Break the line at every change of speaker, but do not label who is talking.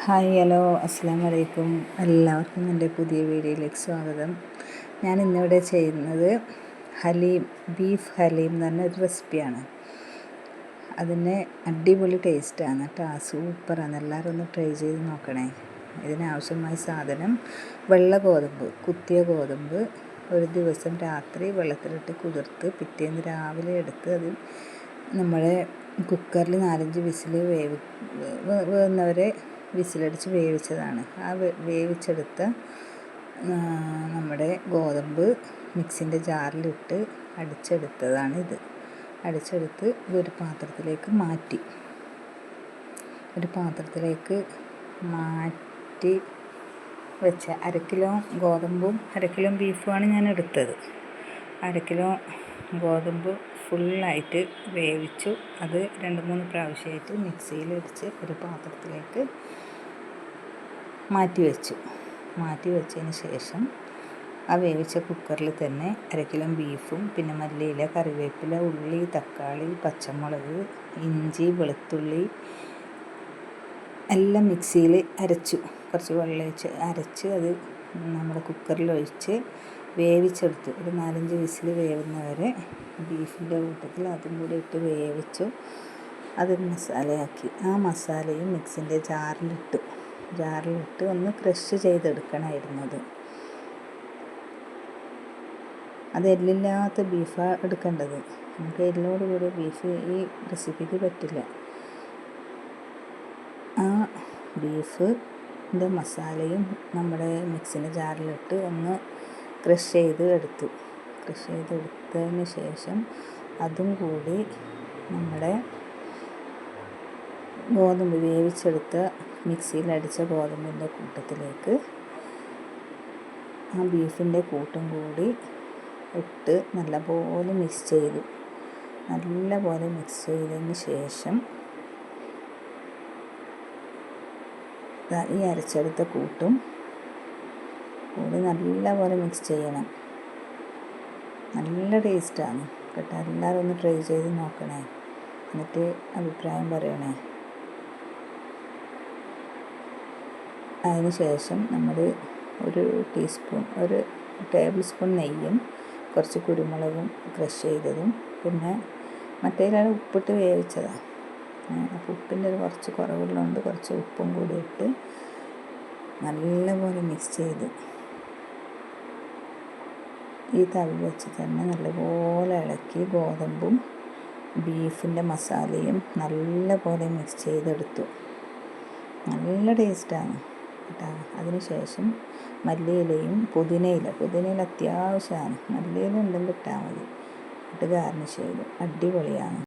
Hi hello അസ്സാം വലൈക്കും. എല്ലാവർക്കും എൻ്റെ പുതിയ വീഡിയോയിലേക്ക് സ്വാഗതം. ഞാൻ ഇന്നിവിടെ ചെയ്യുന്നത് ബീഫ് ഹലീം എന്ന് പറഞ്ഞൊരു റെസിപ്പിയാണ്. അതിന് അടിപൊളി ടേസ്റ്റാണ് കേട്ടോ, സൂപ്പറാണ്. എല്ലാവരും ഒന്ന് ട്രൈ ചെയ്ത് നോക്കണേ. ഇതിനാവശ്യമായ സാധനം വെള്ള ഗോതമ്പ്, കുത്തിയ ഗോതമ്പ് ഒരു ദിവസം രാത്രി വെള്ളത്തിലിട്ട് കുതിർത്ത് പിറ്റേന്ന് രാവിലെ എടുത്ത് അത് നമ്മളെ കുക്കറിൽ 4-5 വിസിൽ വേവുന്നവരെ വിസിലടിച്ച് വേവിച്ചതാണ്. ആ വേവിച്ചെടുത്ത നമ്മുടെ ഗോതമ്പ് മിക്സിൻ്റെ ജാറിലിട്ട് അടിച്ചെടുത്തതാണ് ഇത്. അടിച്ചെടുത്ത് ഒരു പാത്രത്തിലേക്ക് മാറ്റി വെച്ച 1 കിലോ ഗോതമ്പും 1 കിലോ ബീഫുമാണ് ഞാൻ എടുത്തത്. 1 കിലോ ഗോതമ്പ് ഫുള്ളായിട്ട് വേവിച്ചു. അത് 2-3 പ്രാവശ്യമായിട്ട് മിക്സിയിലടിച്ച് ഒരു പാത്രത്തിലേക്ക് മാറ്റി വെച്ചതിന് ശേഷം ആ വേവിച്ച കുക്കറിൽ തന്നെ 1 കിലോ ബീഫും പിന്നെ മല്ലിയില, കറിവേപ്പില, ഉള്ളി, തക്കാളി, പച്ചമുളക്, ഇഞ്ചി, വെളുത്തുള്ളി എല്ലാം മിക്സിയിൽ അരച്ചു. കുറച്ച് വെള്ളമൊഴിച്ച് അരച്ച് അത് നമ്മുടെ കുക്കറിലൊഴിച്ച് വേവിച്ചെടുത്തു. ഒരു 4-5 വിസിൽ വേവുന്നവരെ ബീഫിൻ്റെ കൂട്ടത്തിൽ അതും കൂടി ഇട്ട് വേവിച്ചു. അത് മസാലയാക്കി. ആ മസാലയും മിക്സിൻ്റെ ജാറിലിട്ട് ഒന്ന് ക്രഷ് ചെയ്തെടുക്കണമായിരുന്നത്. അത് എല്ലില്ലാത്ത ബീഫാണ് എടുക്കേണ്ടത്. നമുക്ക് എല്ലോട് കൂടി ബീഫ് ഈ റെസിപ്പിക്ക് പറ്റില്ല. ആ ബീഫിൻ്റെ മസാലയും നമ്മുടെ മിക്സിൻ്റെ ജാറിലിട്ട് ഒന്ന് ക്രഷ് ചെയ്തെടുത്തതിന് ശേഷം അതും കൂടി നമ്മുടെ ഗോതമ്പ് വേവിച്ചെടുത്ത മിക്സിയിലടിച്ച ഗോതമ്പിൻ്റെ കൂട്ടത്തിലേക്ക് ആ ബീഫിൻ്റെ കൂട്ടും കൂടി ഇട്ട് നല്ലപോലെ മിക്സ് ചെയ്തതിന് ശേഷം ഈ അരച്ചെടുത്ത കൂട്ടും കൂടി നല്ലപോലെ മിക്സ് ചെയ്യണം. നല്ല ടേസ്റ്റാണ് കേട്ടോ. എല്ലാവരും ഒന്ന് ട്രൈ ചെയ്ത് നോക്കണേ, എന്നിട്ട് അഭിപ്രായം പറയണേ. അതിന് ശേഷം നമ്മൾ ഒരു ടേബിൾ സ്പൂൺ നെയ്യും കുറച്ച് കുരുമുളകും ക്രഷ് ചെയ്തതും പിന്നെ മറ്റേതിലാണ് ഉപ്പിട്ട് വേവിച്ചതാണ്. അപ്പോൾ ഉപ്പിൻ്റെ കുറച്ച് കുറവുള്ളതുകൊണ്ട് കുറച്ച് ഉപ്പും കൂടി ഇട്ട് നല്ലപോലെ മിക്സ് ചെയ്ത് ഈ തവി വെച്ച് തന്നെ നല്ലപോലെ ഇളക്കി ഗോതമ്പും ബീഫിൻ്റെ മസാലയും നല്ലപോലെ മിക്സ് ചെയ്തെടുത്തു. നല്ല ടേസ്റ്റാണ് കേട്ടോ. അതിന് ശേഷം മല്ലിയിലയും പുതിനയില അത്യാവശ്യമാണ്. മല്ലിയില ഉണ്ടെങ്കിൽ ഇട്ടാൽ മതി. ഇട്ട് ഗാർണിഷ് ചെയ്തു. അടിപൊളിയാണ്.